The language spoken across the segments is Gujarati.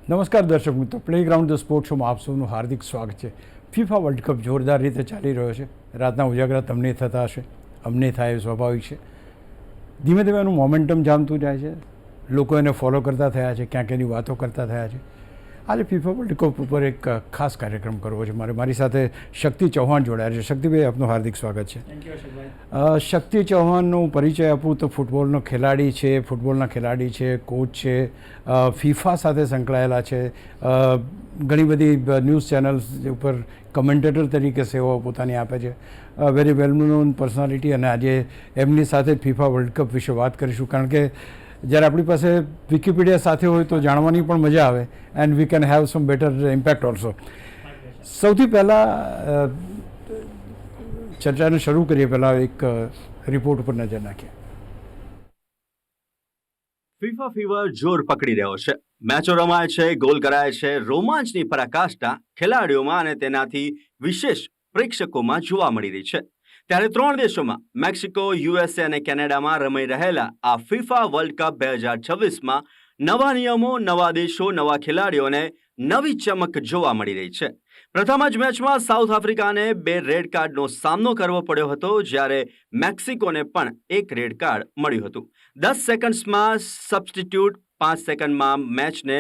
નમસ્કાર દર્શક મિત્રો, પ્લેગ્રાઉન્ડ ધ સ્પોર્ટ શોમાં આપ સૌનું હાર્દિક સ્વાગત છે. ફિફા વર્લ્ડ કપ જોરદાર રીતે ચાલી રહ્યો છે. રાતના ઉજાગરા તમને થતા હશે, અમને થાય એ સ્વાભાવિક છે. ધીમે ધીમે એનું મોમેન્ટમ જામતું જાય છે, લોકો એને ફોલો કરતા થયા છે, ક્યાંક એની વાતો કરતા થયા છે. આજે ફિફા વર્લ્ડ કપ ઉપર એક ખાસ કાર્યક્રમ કરવો છે. મારી સાથે શક્તિ ચૌહાણ જોડાયા છે. શક્તિભાઈ, આપનું હાર્દિક સ્વાગત છે. શક્તિ ચૌહાણનો પરિચય આપું તો ફૂટબોલનો ખેલાડી છે, ફૂટબોલના ખેલાડી છે, કોચ છે, ફિફા સાથે સંકળાયેલા છે, ઘણી બધી ન્યૂઝ ચેનલ્સ ઉપર કમેન્ટેટર તરીકે સેવાઓ પોતાની આપે છે. Very well known personality. અને આજે એમની સાથે જ ફિફા વર્લ્ડ કપ વિશે વાત કરીશું, કારણ કે જ્યારે આપણી પાસે વિકીપીડિયા સાથે હોય તો જાણવાની પણ મજા આવે, and we can have some better impact also. સૌથી પહેલાં ચર્ચાને શરૂ કરીએ પહેલાં એક રિપોર્ટ ઉપર નજર નાખીએ. ફિફા ફીવર જોર પકડી રહ્યો છે. મેચો રમાય છે, ગોલ કરાય છે, રોમાંચની પરાકાષ્ઠા ખેલાડીઓમાં અને તેનાથી વિશેષ પ્રેક્ષકોમાં જોવા મળી રહી છે. ત્યારે 3 દેશોમાં મેક્સિકો, યુએસએ અને કેનેડામાં રમાઈ રહેલા આ ફિફા વર્લ્ડ કપ 2026માં નવા નિયમો, નવા દેશો, નવા ખેલાડીઓને નવી ચમક જોવા મળી રહી છે. પ્રથમ જ મેચમાં સાઉથ આફ્રિકાને 2 રેડ કાર્ડનો સામનો કરવો પડ્યો હતો, જ્યારે મેક્સિકોને પણ 1 રેડ કાર્ડ મળ્યું હતું. 10 સેકન્ડ્સમાં સબસ્ટિટ્યૂટ, 5 સેકન્ડમાં મેચને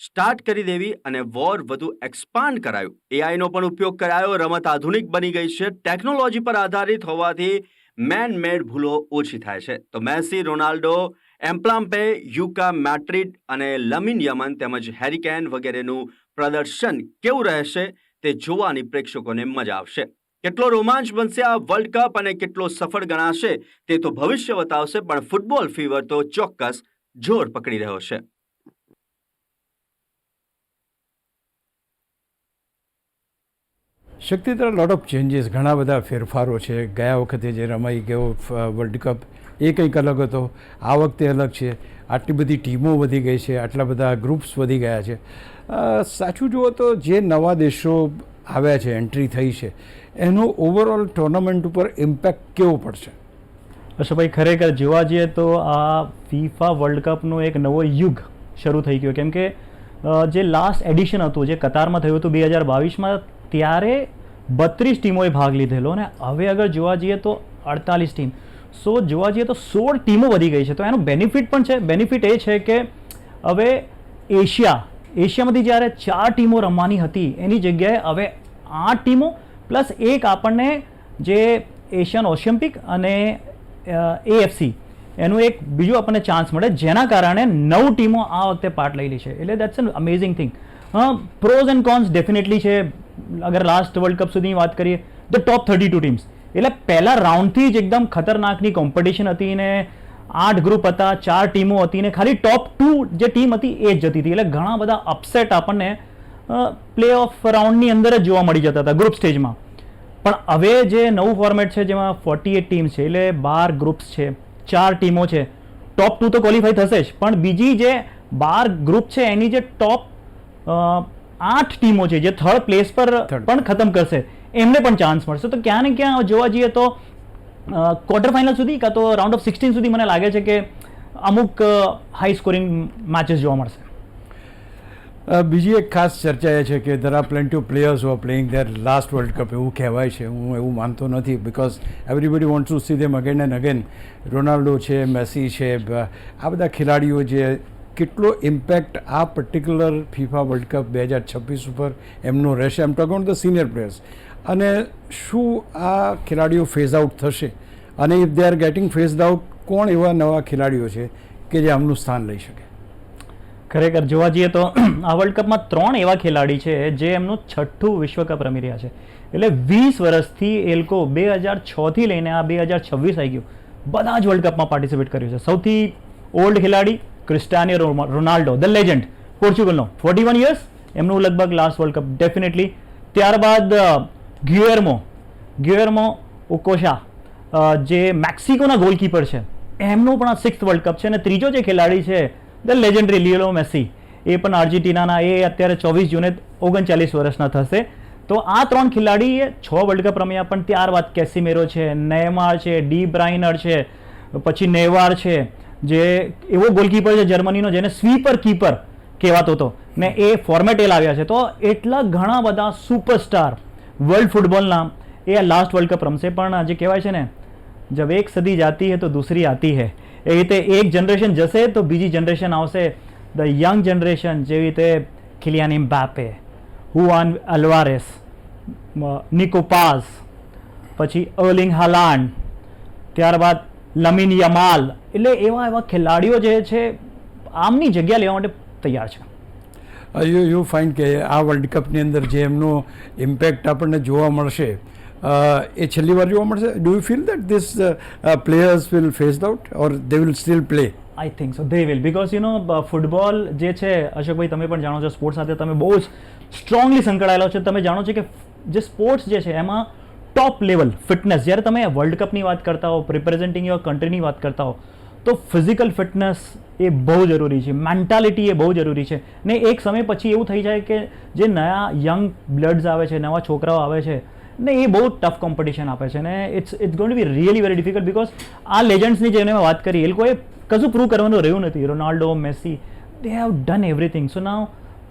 સ્ટાર્ટ કરી દેવી અને વોર વધુ એક્સપાન્ડ કરાયું. એઆઈનો પણ ઉપયોગ કરાયો. રમત આધુનિક બની ગઈ છે. ટેકનોલોજી પર આધારિત હોવાથી મેન મેડ ભૂલો ઓછી થાય છે. તો મેસી, રોનાલ્ડો, એમ્પ્લામ્પે, યુકા મેટ્રિડ અને લમિન યમન તેમજ હેરિકેન વગેરેનું પ્રદર્શન કેવું રહેશે તે જોવાની પ્રેક્ષકોને મજા આવશે. કેટલો રોમાંચ બનશે આ વર્લ્ડ કપ અને કેટલો સફળ ગણાશે તે તો ભવિષ્ય બતાવશે, પણ ફૂટબોલ ફીવર તો ચોક્કસ જોર પકડી રહ્યો છે. શક્તિ, તરફ લોટ ઓફ ચેન્જીસ, ઘણા બધા ફેરફારો છે. ગયા વખતે જે રમાઈ ગયો વર્લ્ડ કપ એ કંઈક અલગ હતો, આ વખતે અલગ છે. આટલી બધી ટીમો વધી ગઈ છે, આટલા બધા ગ્રુપ્સ વધી ગયા છે. સાચું જુઓ તો જે નવા દેશો આવ્યા છે, એન્ટ્રી થઈ છે, એનો ઓવરઓલ ટુર્નામેન્ટ ઉપર ઇમ્પેક્ટ કેવો પડશે? અશોકભાઈ, ખરેખર જોવા જઈએ તો આ ફિફા વર્લ્ડ કપનો એક નવો યુગ શરૂ થઈ ગયો. કેમ કે જે લાસ્ટ એડિશન હતું, જે કતારમાં થયું હતું 2022માં, ત્યારે 32 ટીમોએ ભાગ લીધેલો, અને હવે અગર જોવા જઈએ તો 48 ટીમ. સો જોવા જઈએ તો 16 ટીમો વધી ગઈ છે. તો એનો બેનિફિટ પણ છે. બેનિફિટ એ છે કે હવે એશિયામાંથી જ્યારે 4 ટીમો રમવાની હતી એની જગ્યાએ હવે 8 ટીમો પ્લસ એક આપણને જે એશિયન ઓલિમ્પિક અને AFC એનું એક બીજું આપણને ચાન્સ મળે, જેના કારણે 9 ટીમો આ વખતે પાર્ટ લઈ લી છે. એટલે that's an amazing thing. Pros and cons definitely છે. અગર લાસ્ટ વર્લ્ડ કપ સુધીની વાત કરીએ તો ટોપ 32 ટીમ્સ, એટલે પહેલા રાઉન્ડથી જ એકદમ ખતરનાકની કોમ્પિટિશન હતી ને 8 ગ્રુપ હતા, 4 ટીમો હતી ને ખાલી ટોપ 2 જે ટીમ હતી એ જ જતી હતી. એટલે ઘણા બધા અપસેટ આપણને પ્લે ઓફ રાઉન્ડની અંદર જ જોવા મળી જતા હતા ગ્રુપ સ્ટેજમાં. પણ હવે જે નવું ફોર્મેટ છે જેમાં 48 ટીમ્સ છે, એટલે 12 ગ્રુપ્સ છે, 4 ટીમો છે, ટોપ 2 તો ક્વોલિફાય થશે જ, પણ બીજી જે 12 ગ્રુપ છે એની જે ટોપ 8 ટીમો છે જે થર્ડ પ્લેસ પર પણ ખતમ કરશે, એમને પણ ચાન્સ મળશે. તો ક્યાં ને ક્યાં જોવા જઈએ તો ક્વાર્ટર ફાઇનલ સુધી કાં તો રાઉન્ડ ઓફ 16 સુધી મને લાગે છે કે અમુક હાઈ સ્કોરિંગ મેચેસ જોવા મળશે. બીજી એક ખાસ ચર્ચા એ છે કે there are plenty of players who are playing their last World Cup. એવું કહેવાય છે, હું એવું માનતો નથી, because everybody wants to C them again and again. Ronaldo છે, મેસી છે, આ બધા ખેલાડીઓ જે કેટલો ઇમ્પેક્ટ આ પર્ટિક્યુલર ફિફા વર્લ્ડ કપ 2026 ઉપર એમનો રહેશે. એમ talk on the senior players. અને શું આ ખેલાડીઓ ફેઝ આઉટ થશે, અને if they are getting phased out, કોણ એવા નવા ખેલાડીઓ છે કે જે આમનું સ્થાન લઈ શકે? ખરેખર જોવા જઈએ તો આ વર્લ્ડ કપમાં 3 એવા ખેલાડી છે જે એમનું 6થું વિશ્વકપ રમી રહ્યા છે. એટલે 20 વર્ષથી એ લોકો 2006થી લઈને આ 2026 આવી ગયું, બધા જ વર્લ્ડ કપમાં પાર્ટિસિપેટ કર્યું છે. સૌથી ઓલ્ડ ખેલાડી Cristiano Ronaldo, the legend, પોર્ચુગલનો, 41 years, એમનું લગભગ લાસ્ટ વર્લ્ડ કપ ડેફિનેટલી. ત્યારબાદ ગ્યુએર્મો ઓકોશા, જે મેક્સિકોના ગોલકીપર છે, એમનું પણ આ 6th વર્લ્ડ કપ છે. અને ત્રીજો જે ખેલાડી છે ધ લેજેન્ડરી લિયોનેલ મેસી, એ પણ આર્જેન્ટિનાના, એ અત્યારે 24 જૂને 39 વર્ષના થશે. તો આ 3 ખેલાડીએ 6 વર્લ્ડ કપ રમ્યા. પણ ત્યારબાદ કેસિમેરો છે, નેયમાર છે, ડી બ્રાઇનર છે, પછી નેવાર છે, જે એવો ગોલકીપર છે જર્મનીનો જેને સ્વીપર કીપર કહેવાતો હતો ને એ ફોર્મેટ એ લાવ્યા છે. તો એટલા ઘણા બધા સુપરસ્ટાર વર્લ્ડ ફૂટબોલના એ લાસ્ટ વર્લ્ડ કપ રમશે. પણ જે કહેવાય છે ને, જબ એક સદી જાતી હૈ તો દૂસરી આતી હૈ, એ રીતે એક જનરેશન જશે તો બીજી જનરેશન આવશે. ધ યંગ જનરેશન જેવી રીતે કિલિયાન એમ્બાપે, હુઆન અલ્વારેસ, નિકો પાસ, પછી અર્લિંગ હાલાન્ડ, ત્યારબાદ લમીન યમાલ, એટલે એવા એવા ખેલાડીઓ જે છે આમની જગ્યા લેવા માટે તૈયાર છે. યુ ફાઇન્ડ કે આ વર્લ્ડ કપની અંદર જે એમનો ઇમ્પેક્ટ આપણને જોવા મળશે એ છેલ્લી વાર જોવા મળશે. Do you feel that this players will phase out or they will steel play? I think so they will, because football જે છે, અશોકભાઈ તમે પણ જાણો છો, સ્પોર્ટ્સ સાથે તમે બહુ જ સ્ટ્રોંગલી સંકળાયેલા છો. તમે જાણો છો કે જે સ્પોર્ટ્સ જે છે એમાં ટોપ લેવલ ફિટનેસ, જ્યારે તમે વર્લ્ડ કપની વાત કરતા હો, રિપ્રેઝેન્ટિંગ યોર કન્ટ્રીની વાત કરતા હો, તો ફિઝિકલ ફિટનેસ એ બહુ જરૂરી છે, મેન્ટાલિટી એ બહુ જરૂરી છે. ને એક સમય પછી એવું થઈ જાય કે જે નયા યંગ બ્લડ્સ આવે છે, નવા છોકરાઓ આવે છે ને એ બહુ ટફ કોમ્પિટિશન આપે છે ને it's going to be really very difficult, because આ લેજન્ડ્સની જેને મેં વાત કરી, એ લોકોએ કશું પ્રૂવ કરવાનું રહ્યું નથી. Ronaldo, Messi, they have done everything. So now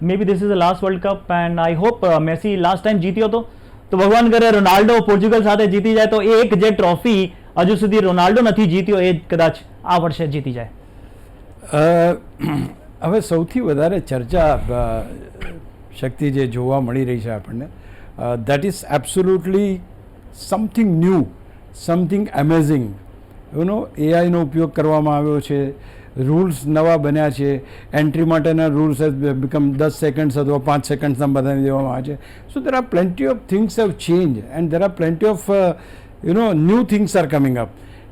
maybe this is the last world cup and I hope Messi last time જીત્યો હતો તો ભગવાન કરે રોનાલ્ડો પોર્ચુગલ સાથે જીતી જાય તો એક જે ટ્રોફી હજુ સુધી રોનાલ્ડો નથી જીત્યો એ કદાચ આ વર્ષે જીતી જાય. હવે સૌથી વધારે ચર્ચા શક્તિ જે જોવા મળી રહી છે આપણને, that is absolutely something new, something amazing. You know, એઆઈનો ઉપયોગ કરવામાં આવ્યો છે, રૂલ્સ નવા બન્યા છે, એન્ટ્રી માટેના રૂલ્સ હેઝ બીકમ 10 સેકન્ડ્સ અથવા 5 સેકન્ડ્સના બનાવી દેવામાં આવે છે. So there are plenty of things have change and there are plenty of new things are coming up.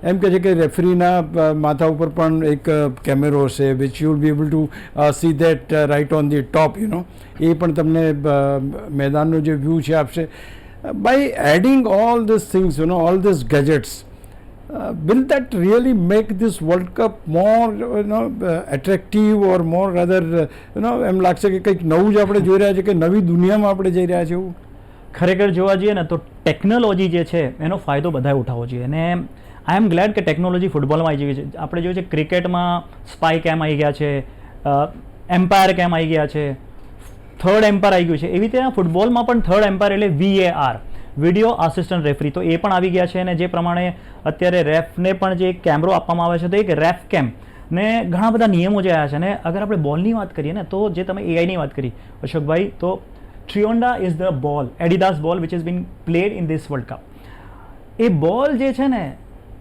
એમ કહે છે કે રેફરીના માથા ઉપર પણ એક કેમેરો હશે which you will be able to see that right on the top. એ પણ તમને મેદાનનો જે વ્યૂ છે આપશે. By adding all this things, all this gadgets, will that really make this World Cup more attractive or more rather એમ લાગશે કે કંઈક નવું જ આપણે જોઈ રહ્યા છે, કે નવી દુનિયામાં આપણે જઈ રહ્યા છે એવું? ખરેખર જોવા જઈએ ને તો ટેકનોલોજી જે છે એનો ફાયદો બધાએ ઉઠાવવો જોઈએ. અને આઈ એમ ગ્લેડ કે ટેકનોલોજી ફૂટબોલમાં આવી ગઈ છે. આપણે જોયું છે ક્રિકેટમાં સ્પાય કેમ આવી ગયા છે, એમ્પાયર કેમ આવી ગયા છે, થર્ડ એમ્પાયર આવી ગયું છે. એવી રીતે ફૂટબોલમાં પણ થર્ડ એમ્પાયર એટલે VAR, વિડીયો આસિસ્ટન્ટ રેફરી, તો એ પણ આવી ગયા છે. અને જે પ્રમાણે અત્યારે રેફને પણ જે કેમેરો આપવામાં આવે છે તો એક રેફ કેમ ને ઘણા બધા નિયમો જે આવ્યા છે. ને અગર આપણે બોલની વાત કરીએ ને તો જે તમે એઆઈની વાત કરી અશોકભાઈ, તો Trionda is the ball, Adidas ball which is been played in this world cup. એ બોલ જે છે ને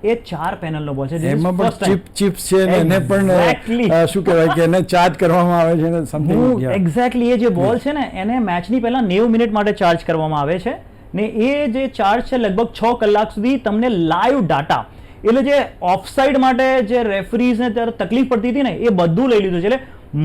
એ 4 પેનલનો બોલ છે, એમાં પણ ચિપ્સ છે ને એને પણ શું કહેવાય કે એને ચાર્જ કરવામાં આવે છે ને સમથિંગ. એક્ઝેક્ટલી, એ જે બોલ છે ને એને મેચની પહેલા 90 મિનિટ માટે ચાર્જ કરવામાં આવે છે ને એ જે ચાર્જ છે લગભગ 6 કલાક સુધી તમને લાઈવ ડાટા, એટલે જે ઓફસાઇડ માટે જે રેફરીઝને ત્યારે તકલીફ પડતી હતી ને એ બધું લઈ લીધું છે. એટલે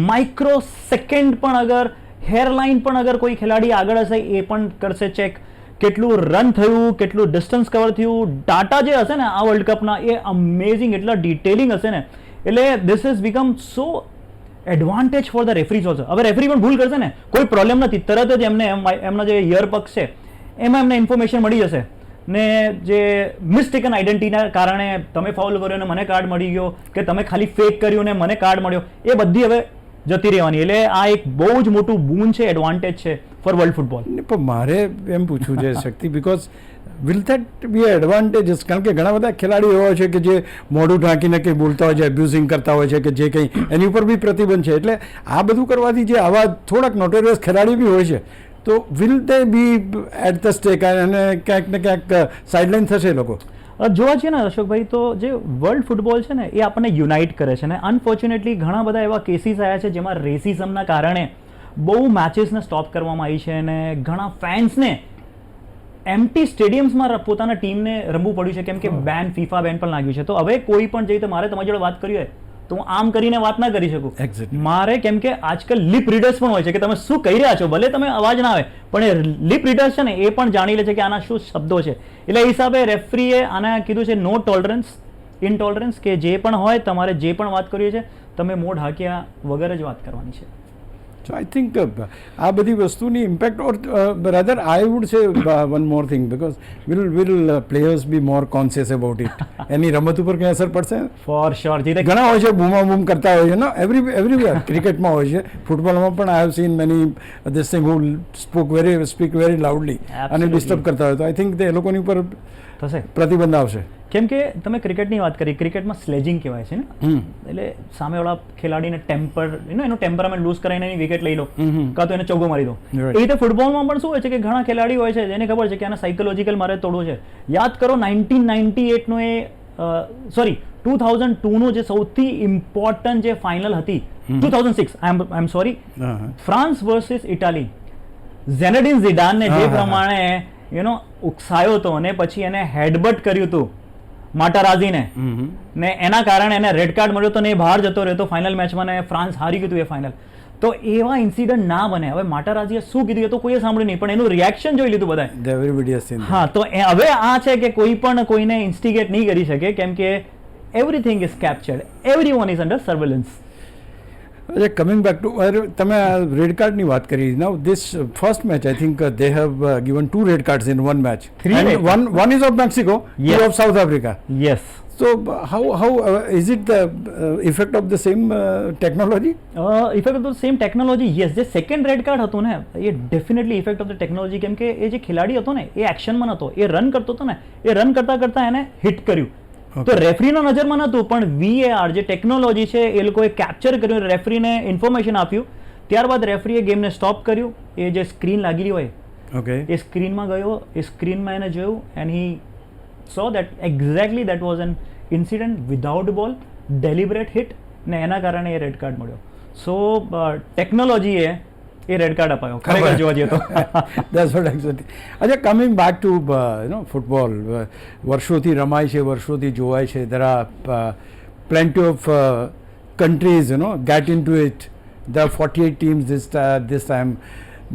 માઇક્રો સેકન્ડ પણ અગર હેરલાઇન પણ અગર કોઈ ખેલાડી આગળ હશે એ પણ કરશે ચેક, કેટલું રન થયું, કેટલું ડિસ્ટન્સ કવર થયું. ડાટા જે હશે ને આ વર્લ્ડ કપના એ અમેઝિંગ, એટલા ડિટેલિંગ હશે ને, એટલે this is become so advantage for the referees also. હવે રેફરી પણ ભૂલ કરશે ને કોઈ પ્રોબ્લેમ નથી, તરત જ એમને એમના જે યર પગ છે એમાં એમને ઇન્ફોર્મેશન મળી જશે ને જે મિસ્ટેકન આઈડેન્ટિટીના કારણે તમે ફાઉલ કર્યો ને મને કાર્ડ મળી ગયો, કે તમે ખાલી ફેક કર્યું ને મને કાર્ડ મળ્યો, એ બધી હવે જતી રહેવાની. એટલે આ એક બહુ જ મોટું બૂન છે, એડવાન્ટેજ છે ફોર વર્લ્ડ ફૂટબોલ. પણ મારે એમ પૂછવું છે Shakti, because will that be advantages? કારણ કે ઘણા બધા ખેલાડીઓ એવા છે કે જે મોઢું ઢાંકીને કંઈ બોલતા હોય છે, એબ્યુઝિંગ કરતા હોય છે, કે જે કંઈ એની ઉપર બી પ્રતિબંધ છે. એટલે આ બધું કરવાથી જે આવા થોડાક નોટોરિયસ ખેલાડી બી હોય છે તો will they be at the stake અને ક્યાંક ને ક્યાંક સાઇડલાઇન થશે લોકો? જોવા જઈએ ને અશોકભાઈ તો જે વર્લ્ડ ફૂટબોલ છે ને એ આપણને યુનાઇટ કરે છે. ને અનફોર્ચ્યુનેટલી ઘણા બધા એવા કેસીસ આવ્યા છે જેમાં રેસિઝમના કારણે બહુ મેચીસને સ્ટોપ કરવામાં આવી છે અને ઘણા ફેન્સને એમ્પ્ટી સ્ટેડિયમ્સમાં પોતાના ટીમને રમવું પડ્યું છે, કેમ કે બેન, ફીફા બેન પણ લાગ્યું છે. તો હવે કોઈ પણ જઈ તો મારે તમારી જોડે વાત કરી હોય તો હું આમ કરીને વાત ના કરી શકું મારે, કેમ કે આજકાલ લિપ રીડર્સ પણ હોય છે કે તમે શું કહી રહ્યા છો, ભલે તમે અવાજ ના આવે પણ એ લિપ રીડર્સ છે ને એ પણ જાણી લે છે કે આના શું શબ્દો છે. એટલે એ હિસાબે રેફરીએ આને કીધું છે નો ટોલરન્સ, ઇનટોલરન્સ, કે જે પણ હોય તમારે જે પણ વાત કરવી છે તમે મોઢ હાંક્યા વગર જ વાત કરવાની છે. સો આઈ થિંક આ બધી વસ્તુની impact or rather I would say one more thing because will players be more conscious about it એની રમત ઉપર કંઈ અસર પડશે ફોર શ્યોર જીતે ઘણા હોય છે બૂમાબૂમ કરતા હોય છે ને એવરીવેર ક્રિકેટમાં હોય છે ફૂટબોલમાં પણ I have seen many this thing who speak very loudly અને Absolutely. ડિસ્ટર્બ કરતા હોય તો આઈ થિંક એ લોકોની ઉપર થશે પ્રતિબંધ આવશે. કેમ કે તમે ક્રિકેટની વાત કરી, ક્રિકેટમાં સ્લેજિંગ કહેવાય છે ને, એટલે સામેવાળા ખેલાડીને ટેમ્પર એનો ટેમ્પરામેન્ટ લૂઝ કરાવીને એની વિકેટ લઈ લો કાં તો એને ચોગ્ગો મારી દો. Right. એ રીતે ફૂટબોલમાં પણ શું હોય છે કે ઘણા ખેલાડી હોય છે જેને ખબર છે કે આને સાયકોલોજીકલ મારે તોડવું છે. યાદ કરો 1998 નો એ 2002 નો જે સૌથી ઇમ્પોર્ટન્ટ જે ફાઇનલ હતી 2006 I am sorry, France versus Italy. Zinedine ઝિડાનને જે પ્રમાણે ઉકસાયો હતો અને પછી એને હેડબટ કર્યું હતું માટારાઝીને, ને એના કારણે એને રેડ કાર્ડ મળ્યો હતો ને એ બહાર જતો રહ્યો હતો ફાઇનલ મેચમાં ને ફ્રાન્સ હારી ગયું હતું એ ફાઇનલ. તો એવા ઇન્સિડન્ટ ના બને. હવે માટારાઝીએ શું કીધું એ તો કોઈએ સાંભળ્યું નહીં, પણ એનું રિએક્શન જોઈ લીધું બધાએ. Everybody has seen that. હા, તો હવે આ છે કે કોઈ પણ કોઈને ઇન્સ્ટિગેટ નહીં કરી શકે કેમ કે everything is captured, everyone is under surveillance. Coming back to તમે રેડ કાર્ડની વાત કરી. Now this first match I think they have given 2 red cards in one match. Three red cards. One is of Mexico, Yes. two of South Africa. Yes. So how is it the effect of the same technology? Effect of the same technology. Yes, જે સેકન્ડ રેડ કાર્ડ હતો ને એ definitely effect of the technology, કેમ કે એ જે ખેલાડી હતો ને એ એક્શનમાં નહોતો, એ રન કરતો હતો ને, એ રન કરતા કરતા એને હિટ કર્યું. તો રેફરીના નજરમાં નહોતું, પણ VAR જે ટેકનોલોજી છે એ લોકોએ કેપ્ચર કર્યું, રેફરીને ઇન્ફોર્મેશન આપ્યું, ત્યારબાદ રેફરીએ ગેમને સ્ટોપ કર્યું. એ જે સ્ક્રીન લાગેલી હોય Okay. એ સ્ક્રીનમાં ગયો, એ સ્ક્રીનમાં એને જોયું and he so that exactly that was N incident without બોલ, ડેલિબરેટ હિટ, ને એના કારણે એ રેડ કાર્ડ મળ્યો. સો ટેકનોલોજીએ એ રેડ કાર્ડ અપાયો ખરેખર જોવા જઈએ તો. That's what exactly. અચ્છા, કમિંગ બેક ટુ ફૂટબોલ, વર્ષોથી રમાય છે, વર્ષોથી જોવાય છે. there are plenty of countries get into it. There are 48 teams this time.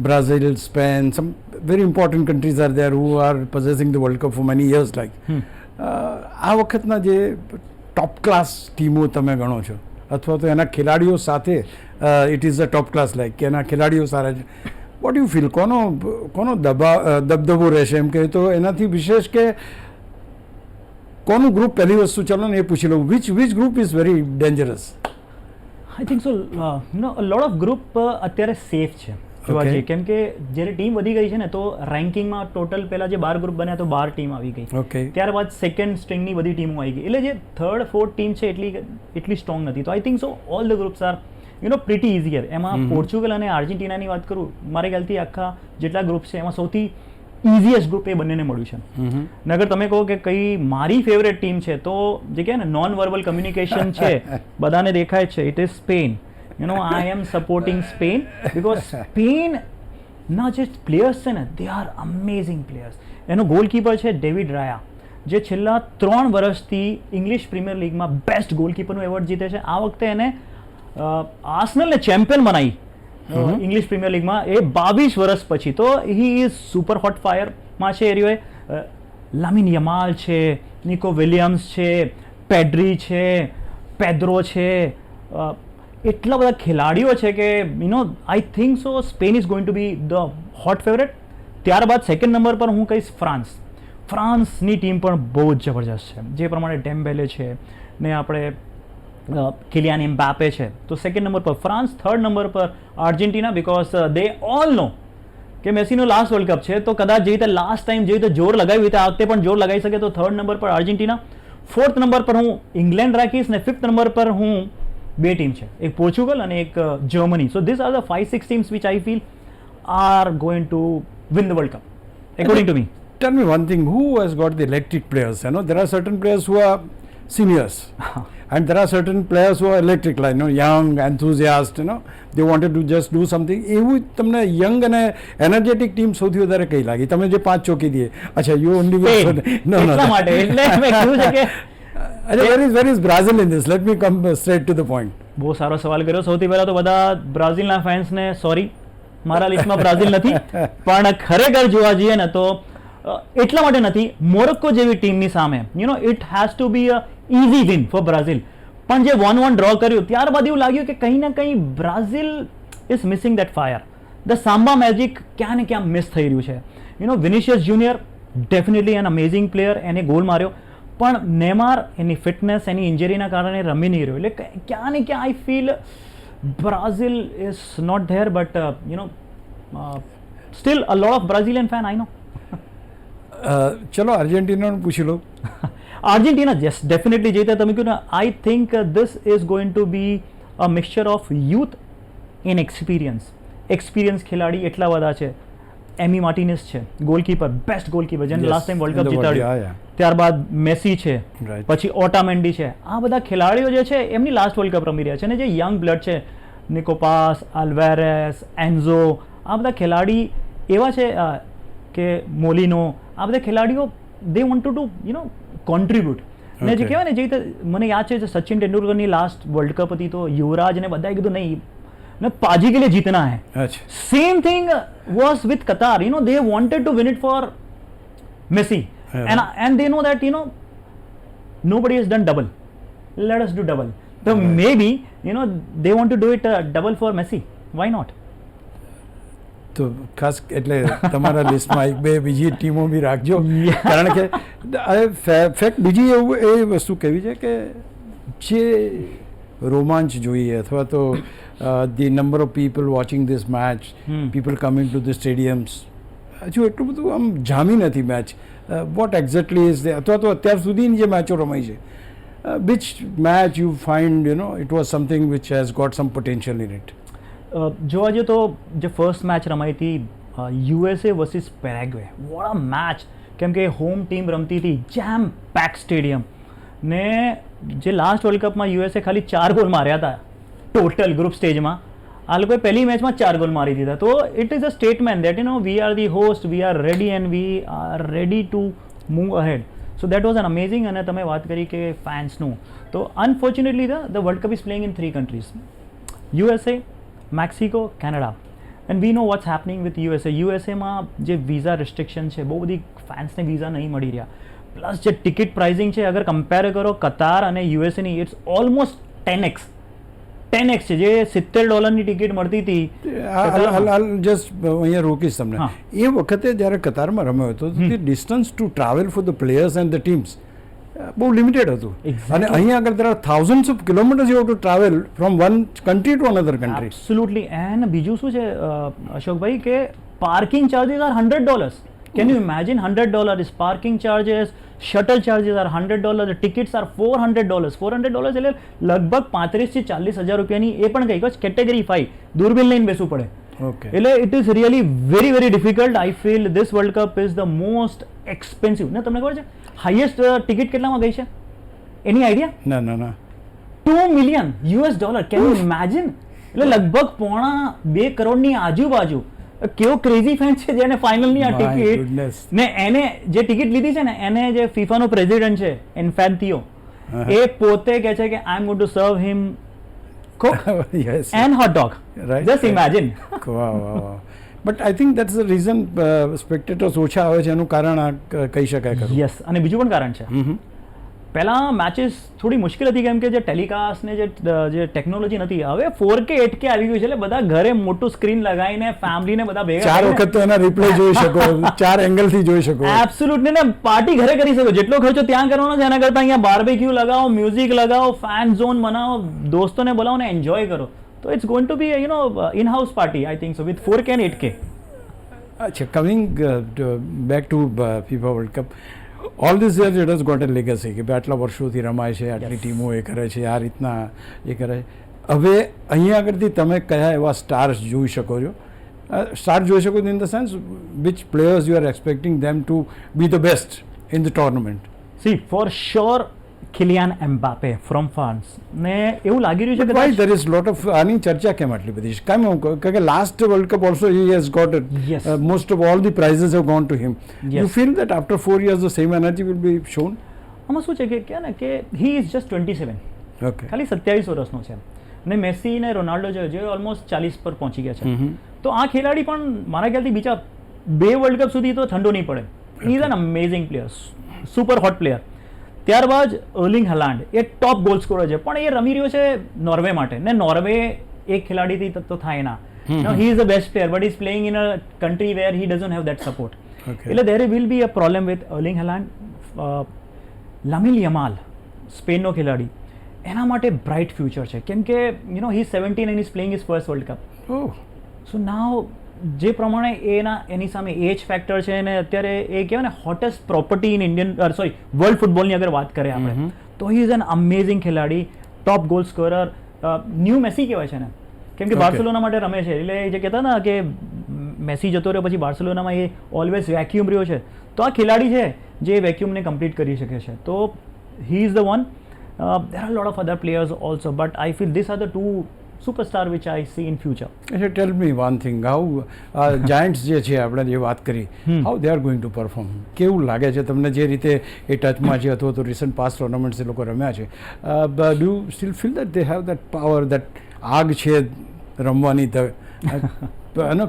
Brazil, Spain, some very important countries are there who are possessing the World Cup for many years. Like આ વખતના જે ટોપ ક્લાસ ટીમો તમે ગણો છો અથવા તો એના ખેલાડીઓ સાથે it is a top class like કે એના ખેલાડીઓ સારા છે. વોટ યુ ફીલ, કોનો દબદબો રહેશે એમ કહે તો એનાથી વિશેષ કે કોનું ગ્રુપ પહેલી વસ્તુ ચાલો ને એ પૂછી લઉં. Which group is very dangerous? I think so lot of group અત્યારે સેફ છે જોવા જઈએ, કેમ કે જ્યારે ટીમ વધી ગઈ છે ને તો રેન્કિંગમાં ટોટલ પહેલા જે 12 ગ્રુપ બન્યા તો 12 ટીમ આવી ગઈ. Okay. ત્યારબાદ સેકન્ડ સ્ટ્રિંગની બધી ટીમો આવી ગઈ, એટલે જે થર્ડ ફોર્થ ટીમ છે એટલી સ્ટ્રોંગ નથી. તો I think so all the groups are pretty easier. એમાં પોર્ચુગલ અને આર્જેન્ટિનાની વાત કરું, મારે ખ્યાલથી આખા જેટલા ગ્રુપ છે એમાં સૌથી ઇઝીએસ્ટ ગ્રુપ એ બંનેને મળ્યું છે. નગર તમે કહો કે કઈ મારી ફેવરેટ ટીમ છે તો જે કહે ને નોન વર્બલ કમ્યુનિકેશન છે બધાને દેખાય છે, it is Spain. I am supporting Spain because Spain ના જે પ્લેયર્સ છે ને they are amazing players. એનો ગોલકીપર છે ડેવિડ રાયા, જે છેલ્લા 3 વર્ષથી ઇંગ્લિશ પ્રીમિયર લીગમાં બેસ્ટ ગોલકીપરનું એવોર્ડ જીતે છે. આ વખતે એને આર્સેનલને ચેમ્પિયન બનાવી ઇંગ્લિશ પ્રીમિયર લીગમાં, એ 22 વર્ષ પછી. તો હી ઇઝ સુપર હોટ ફાયરમાં છે. એરિયોએ લામિન યમાલ છે, નિકો વિલિયમ્સ છે, પેડ્રી છે, પેદ્રો છે, એટલા બધા ખેલાડીઓ છે કે I think so Spain is going to be the hot favourite. ત્યારબાદ સેકન્ડ નંબર પર હું કહીશ ફ્રાન્સ. ફ્રાન્સની ટીમ પણ બહુ જ જબરજસ્ત છે, જે પ્રમાણે ડેમ્બેલે છે ને આપણે કિલિયાન એમ્બાપે છે. તો સેકન્ડ નંબર પર ફ્રાન્સ, થર્ડ નંબર પર Argentina, because they all know કે મેસીનો લાસ્ટ વર્લ્ડ કપ છે તો કદાચ જે રીતે લાસ્ટ ટાઈમ જે રીતે જોર લગાવ્યું રીતે આ વખતે પણ જોર લગાવી શકે. તો થર્ડ નંબર પર આર્જેન્ટિના, ફોર્થ નંબર પર હું ઇંગ્લેન્ડ રાખીશ ને ફિફ્થ નંબર પર હું 2 ટીમ છે, એક પોર્ચુગલ અને એક Germany. So this are the 5-6 teams which I feel R going to win the world cup according to me. Tell me one thing, who has got the electric players? There are certain players who are seniors and there are certain players who are electric, like young enthusiast, they wanted to just do something. એવું તમને યંગ અને એનર્જેટિક ટીમ સૌથી વધારે કઈ લાગી? તમે જે 5 ચોકી દીએ, અચ્છા યુ ઓનલી એટલા માટે એટલે મેં કીધું છે કે where is Brazil in this? Let me come straight to the point. બહુ સારો સવાલ કર્યો. સૌથી પહેલા તો બધા બ્રાઝિલના ફેન્સને સોરી, મારા લિસ્ટમાં બ્રાઝિલ નથી, પણ ખરેખર જોવા જઈએ ને તો એટલા માટે નથી, મોરોક્કો જેવી ટીમની સામે it has to be a easy win for Brazil. પણ જે 1-1 ડ્રો કર્યું ત્યારબાદ એવું લાગ્યું કે કંઈ ના કંઈ Brazil is missing that fire. The samba magic ક્યાં ને ક્યાં મિસ થઈ રહ્યું છે. Vinicius junior definitely an amazing player, એને ગોલ માર્યો, પણ નેમાર એની ફિટનેસ, એની ઇન્જરીના કારણે રમી નહીં રહ્યો. એટલે ક્યાં ને ક્યાં I feel Brazil is not there, but still a lot of Brazilian fan I know. ચલો અર્જેન્ટિનાનું પૂછી લો. આર્જેન્ટિના યસ ડેફિનેટલી જીતે. તમે કહ્યું ને, I think this is going to be a mixture of youth and experience. Experience ખેલાડી એટલા બધા છે. એમી માર્ટિનેસ છે ગોલકીપર, બેસ્ટ ગોલકીપર, જેને લાસ્ટ ટાઈમ વર્લ્ડ કપ જીતાડ્યું. ત્યારબાદ મેસી છે, પછી ઓટામેન્ડી છે. આ બધા ખેલાડીઓ જે છે એમની લાસ્ટ વર્લ્ડ કપ રમી રહ્યા છે. અને જે યંગ બ્લડ છે, નિકોપાસ, આલ્વેરેસ, એન્ઝો, આ બધા ખેલાડી એવા છે કે મોલિનો, આ બધા ખેલાડીઓ they want to do contribute. ને જે કહેવાય ને, જે રીતે મને યાદ છે સચિન તેંડુલકરની લાસ્ટ વર્લ્ડ કપ હતી, તો યુવરાજ ને બધાએ કીધું નહીં पाजी के लिए जीतना है. Same thing was with Qatar. They wanted to win it for Messi, and they know that nobody has done double. Let us do double. So maybe they want to do it double for Messi. Why not? તો ખાસ એટલે તમારા લિસ્ટમાં એક બે બીજી ટીમો બી રાખજો, કારણ કે ફેક્ટ બીજી એવું એ વસ્તુ કહેવી છે કે જે રોમાંચ જોઈએ અથવા તો the number of people watching this match, people coming to the stadiums, હજુ એટલું બધું આમ જામી નથી match. What exactly is they, અથવા તો અત્યાર સુધીની જે મેચો રમાઈ છે, which match you find it was something which has got some potential in it? જોવા જઈએ તો જે ફર્સ્ટ મેચ રમાઈ હતી USA versus Paraguay, what a match! કેમ કે હોમ ટીમ રમતી હતી, જેમ પેક સ્ટેડિયમ. ને જે લાસ્ટ વર્લ્ડ કપમાં યુએસએ ખાલી 4 ગોલ માર્યા હતા ટોટલ ગ્રુપ સ્ટેજમાં, આ લોકોએ પહેલી મેચમાં 4 ગોલ મારી દીધા. તો it is a statement that we are the host, we are ready and we are ready to move ahead. So that was an amazing. અને તમે વાત કરી કે ફેન્સનું, તો unfortunately the world cup is playing in 3 countries: USA, Mexico, Canada. And we know what's happening with USA. યુએસએમાં જે વિઝા રિસ્ટ્રિક્શન છે, બહુ બધી ફેન્સને વિઝા નહીં મળી રહ્યા. પ્લસ જે ટિકિટ પ્રાઇઝિંગ છે, અગર કમ્પેર કરો કતાર અને યુએસએની, ઇટ્સ ઓલમોસ્ટ 10x છે. જે $70 ટિકિટ મળતી હતી, જસ્ટ અહીંયા રોકીશ તમને. એ વખતે જ્યારે કતારમાં રમ્યો હતો, distance to travel for the players and the teams બહુ લિમિટેડ હતું. અને અહીંયા આગળ there are thousands of kilometers you have to travel from one country to another country. Absolutely. and બીજું શું છે અશોકભાઈ, કે parking charges are $100. Can you imagine? $100 is parking charges, shuttle charges are $100, the tickets are $400. $400 એટલે લગભગ 35,000 થી 40,000 રૂપિયાની. એ પણ કઈ કેટેગરી 5 દૂરબીન લઈને બેસવું પડે. એટલે it is really very very difficult. I feel this world cup is the most expensive. ને તમને ખબર છે હાઈએસ્ટ ટિકિટ કેટલામાં ગઈ છે? એની આઈડિયા? ના. $2 million. Can you imagine? એટલે લગભગ 2.5 કરોડની આજુબાજુ. કેવો ક્રેઝી ફેન છે જેને ફાઇનલની આ ટિકિટ, ને એને જે ટિકિટ લીધી છે ને, એને જે ફીફાનો પ્રેસિડેન્ટ છે ઇન્ફેન્ટિયો, એ પોતે કહે છે કે આઈ એમ going to serve him cook and hot dog. Just imagine. But I think that's the reason spectators ઓછા આવે છે, એનું કારણ આ કહી શકાય. યસ. અને બીજું પણ કારણ છે. પહેલાં મેચિસ થોડી મુશ્કેલ હતી, કેમ કે જે ટેલિકાસ્ટ ને જે ટેકનોલોજી નથી. હવે 4K 8K આવી ગયું છે, એટલે બધા ઘરે મોટું સ્ક્રીન લગાવીને ફેમિલીને બધા ભેગા 4 વખત તો એના રિપ્લે જોઈ શકો, 4 એંગલથી જોઈ શકો. એબ્સોલ્યુટલી. ને પાર્ટી ઘરે કરી શકો, જેટલો ખર્ચો ત્યાં કરવાનો છે એના કરતાં અહીંયા બાર્બેક્યુ લગાવો, મ્યુઝિક લગાવો, ફેન ઝોન બનાવો, દોસ્તોને બોલાવો ને એન્જોય કરો. તો it's going to be in house party, I think so, with 4K and 8K. અચ્છા, coming back to FIFA world cup, all this years it has got a legacy કે આટલા વર્ષોથી રમાય છે, આટલી ટીમો એ કરે છે, આ રીતના એ કરે છે. હવે અહીંયા આગળથી તમે કયા એવા સ્ટાર્સ જોઈ શકો છો? સ્ટાર જોઈ શકો in the sense which players you are expecting them to be the best in the tournament? See, for sure Kylian Mbappe from France. ને એવું લાગી રહ્યું છે કે why there is lot of, આની ચર્ચા કેમ આટલી બધી છે? કેમ? કારણ કે last world cup also he has got most of all the prizes have gone to him. You feel that after 4 years the same energy will be shown? આમાં શું છે કે હી ઇઝ જસ્ટ 27. ખાલી 27 વર્ષનો છે. ને મેસી ને રોનાલ્ડો જે ઓલમોસ્ટ 40 પર પહોંચી ગયા છે. તો આ ખેલાડી પણ મારા ખ્યાલથી બીજા 2 વર્લ્ડ કપ સુધી તો ઠંડો નહીં પડે. He is an amazing player, super hot player. ત્યારબાદ અર્લિંગ હાલાન્ડ, એ ટોપ ગોલ સ્કોરર છે, પણ એ રમી રહ્યો છે નોર્વે માટે. ને નોર્વે એક ખેલાડીથી તો થાય ના. Now he is the best player, but he's playing in a country where he doesn't have that support. Okay. એટલે there will be a problem with Erling Haaland. Lamine Yamal, સ્પેનનો ખેલાડી, એના માટે બ્રાઇટ ફ્યુચર છે કેમ કે હી 17 and he's playing his first World Cup. ઓહ, સો નાવ જે પ્રમાણે એની સામે એજ ફેક્ટર છે અને અત્યારે એ કહેવાય ને હોટેસ્ટ પ્રોપર્ટી ઇન વર્લ્ડ ફૂટબોલની અગર વાત કરીએ આપણે તો હી ઇઝ એન અમેઝિંગ ખેલાડી, ટોપ ગોલ સ્કોરર, ન્યૂ મેસી કહેવાય છે ને કેમ કે Okay. બાર્સેલોના માટે રમે છે એટલે જે કહેતા ને કે મેસી જતો રહ્યો પછી બાર્સેલોનામાં એ ઓલવેઝ વેક્યુમ રહ્યો છે તો આ ખેલાડી છે જે વેક્યુમને કમ્પ્લીટ કરી શકે છે તો he is the one. there are a lot of other players also but I feel these are the two superstar which I see in future. અચ્છા, tell me one thing, how giants જે છે આપણે જે વાત કરી, how they are going to perform? કેવું લાગે છે તમને જે રીતે એ ટચમાં છે અથવા તો રિસન્ટ પાસ્ટ ટુર્નામેન્ટ્સ એ લોકો રમ્યા છે? Do you steel feel that they have that power, that આગ છે રમવાની,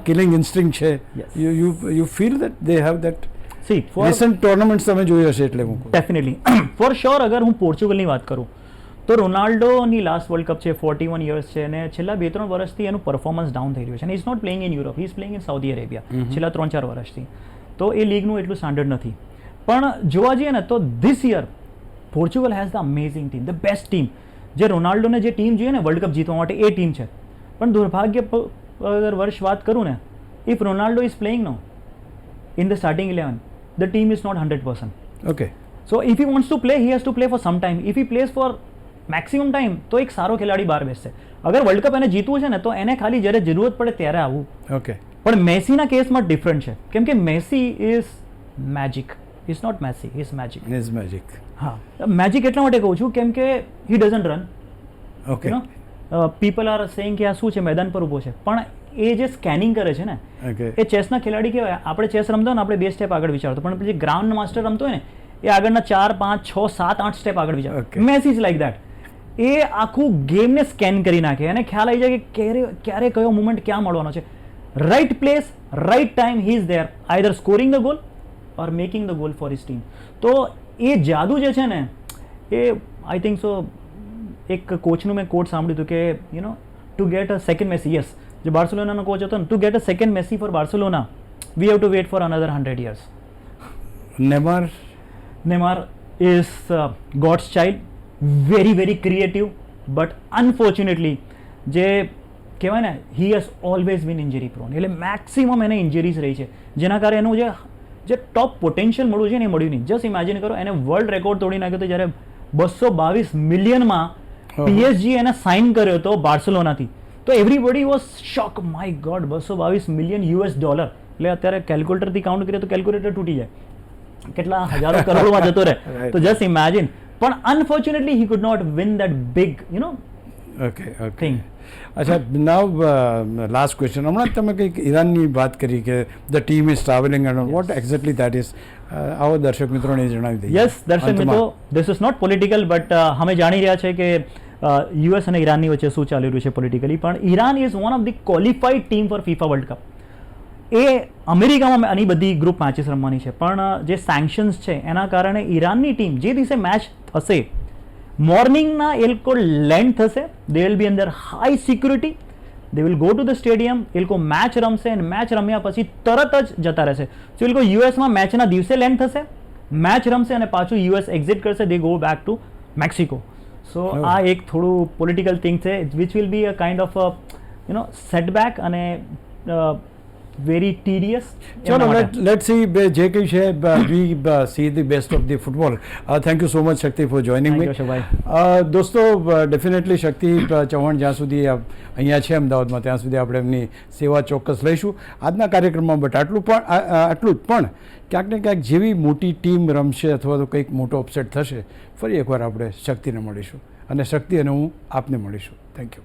કિલિંગ ઇન્સ્ટિંગ છે? Yes. You feel that they have that? See, for recent tournaments તમે જોઈ હશે એટલે હું કહું. ડેફિનેટલી ફોર શ્યોર અગર હું પોર્ચુગલની વાત કરું તો રોનાલ્ડોની લાસ્ટ વર્લ્ડ કપ છે, 41 યર્સ છે અને છેલ્લા 2-3 વર્ષથી એનું પરફોર્મન્સ ડાઉન થઈ રહ્યું છે અને is not playing in Europe, he is playing in Saudi Arabia છેલ્લા 3-4 વર્ષથી. તો એ લીગનું એટલું સ્ટાન્ડર્ડ નથી પણ જોવા જઈએ ને તો this year Portugal has the amazing team, the best team. જે રોનાલ્ડોને જે ટીમ જોઈએ ને વર્લ્ડ કપ જીતવા માટે એ ટીમ છે પણ દુર્ભાગ્ય અગર વર્ષ વાત કરું ને, if Ronaldo is playing no in the starting 11 the team is not 100%. Okay, So if he wants to play he has to play for some time. If he plays for maximum time તો એક સારો ખેલાડી બહાર બેસશે. અગર વર્લ્ડ કપ એને જીતવું છે ને તો એને ખાલી જ્યારે જરૂરત પડે ત્યારે આવવું. ઓકે, પણ મેસીના કેસમાં ડિફરન્ટ છે કેમ કે Messi is magic, is not Messi, is magic. Is magic. હા, મેજિક એટલા માટે કહું છું કેમ કે he doesn't run. Okay, people are saying કે આ શું છે, મેદાન પર ઊભો છે પણ એ જે સ્કેનિંગ કરે છે ને ઓકે, એ ચેસના ખેલાડી કહેવાય. આપણે ચેસ રમતો હોય ને આપણે 2 સ્ટેપ આગળ વિચારતો પણ પછી ગ્રાઉન્ડ માસ્ટર રમતો હોય ને એ આગળના 4, 5, 6, 7, 8 સ્ટેપ આગળ વિચાર. Okay. Messi is like that. એ આખું ગેમને સ્કેન કરી નાખે અને ખ્યાલ આવી જાય કે ક્યારે કયો મુમેન્ટ ક્યાં મળવાનો છે. Right place, right time, he is there, either scoring the goal or making the goal for his team. તો એ જાદુ જે છે ને એ આઈ થિંક સો એક કોચનું મેં કોટ સાંભળ્યું હતું કે to get a second Messi, yes, જે બાર્સેલોનાનો કોચ હતો ને, to get a second Messi for Barcelona we have to wait for another 100 years. Neymar? Neymar is God's child, very very creative but unfortunately જે કહેવાય ને he has always been injury prone. એટલે મેક્સિમમ એને ઇન્જરીઝ રહી છે જેના કારણે એનું જે ટોપ પોટેન્શિયલ મળવું છે ને એ મળ્યું નહીં. જસ્ટ ઇમેજિન કરો એને વર્લ્ડ રેકોર્ડ તોડી નાખ્યો હતો જ્યારે 222 મિલિયનમાં PSG એને સાઇન કર્યો હતો બાર્સેલોનાથી. તો everybody was shock, my God, 222 million $. એટલે અત્યારે કેલ્ક્યુલેટરથી કાઉન્ટ કરીએ તો કેલ્ક્યુલેટર તૂટી જાય, કેટલા હજારો કરોડમાં જતો રહે. તો જસ્ટ ઇમેજિન. પણ unfortunately he could not win that big okay, okay. Thing. અચ્છા, નાવ લાસ્ટ ક્વેશ્ચન. હમણાં જ તમે કંઈક ઈરાનની વાત કરી કે the team is travelling and what exactly that is? આવો દર્શક મિત્રોને જણાવી દઈએ. યસ દર્શક મિત્રો, this is not political but અમે જાણી રહ્યા છે કે યુએસ અને ઈરાનની વચ્ચે શું ચાલી રહ્યું છે પોલિટિકલી. પણ Iran is one of the qualified team for FIFA world cup. એ અમેરિકામાં આની બધી ગ્રુપ મેચીસ રમવાની છે પણ જે સેન્કશન્સ છે એના કારણે ઈરાનની ટીમ જે દિવસે મેચ થશે મોર્નિંગના એ લોકો લેન્ડ થશે, they will be under high security, they will go to the stadium, એ લોકો મેચ રમશે અને મેચ રમ્યા પછી તરત જ જતા રહેશે. સો એ લોકો યુએસમાં મેચના દિવસે લેન્ડ થશે, મેચ રમશે અને પાછું યુએસ એક્ઝિટ કરશે, they go back to Mexico. So આ એક થોડું પોલિટિકલ થિંગ છે which will be a kind of setback અને very tedious. ચલો, લેટ સી જે કંઈ છે we see the best of the football. Thank you so much Shakti for joining me. દોસ્તો, ડેફિનેટલી શક્તિ ચૌહાણ જ્યાં સુધી અહીંયા છે અમદાવાદમાં ત્યાં સુધી આપણે એમની સેવા ચોક્કસ લઈશું આજના કાર્યક્રમમાં. બટ આટલું જ પણ ક્યાંક ને ક્યાંક જેવી મોટી ટીમ રમશે અથવા તો કંઈક મોટો અપસેટ થશે ફરી એકવાર આપણે શક્તિને મળીશું અને શક્તિ અને હું આપને મળીશું. Thank you.